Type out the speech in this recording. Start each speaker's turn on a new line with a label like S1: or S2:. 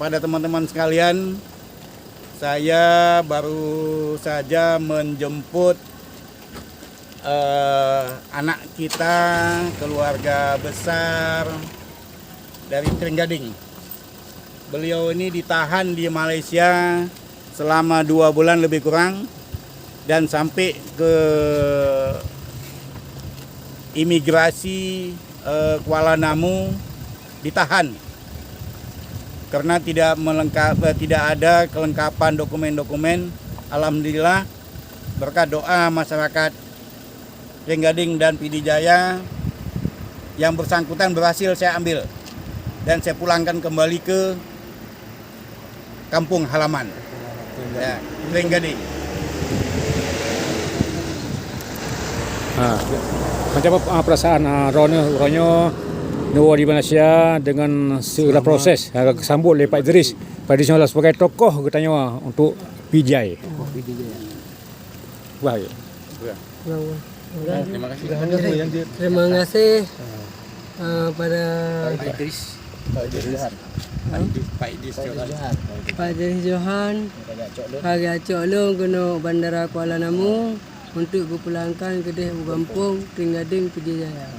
S1: kepada teman-teman sekalian, saya baru saja menjemput anak kita, keluarga besar dari Trenggading. Beliau ini ditahan di Malaysia selama 2 bulan lebih kurang dan sampai ke imigrasi Kuala Namu ditahan karena tidak ada kelengkapan dokumen-dokumen. Alhamdulillah berkat doa masyarakat Trenggading dan PD Jaya, yang bersangkutan berhasil saya ambil dan saya pulangkan kembali ke kampung halaman, ya, Trenggading.
S2: Macam apa perasaan Ronyo Nuwa di Malaysia dengan segala proses kesambut oleh Pak Idris pada sebagai tokoh katanya untuk PJ. Baik.
S3: Terima kasih pada Pak Idris Johan bagi Acok Long kena Bandara Kuala Namu untuk dipulangkan ke Kampung Trenggading PD Jaya.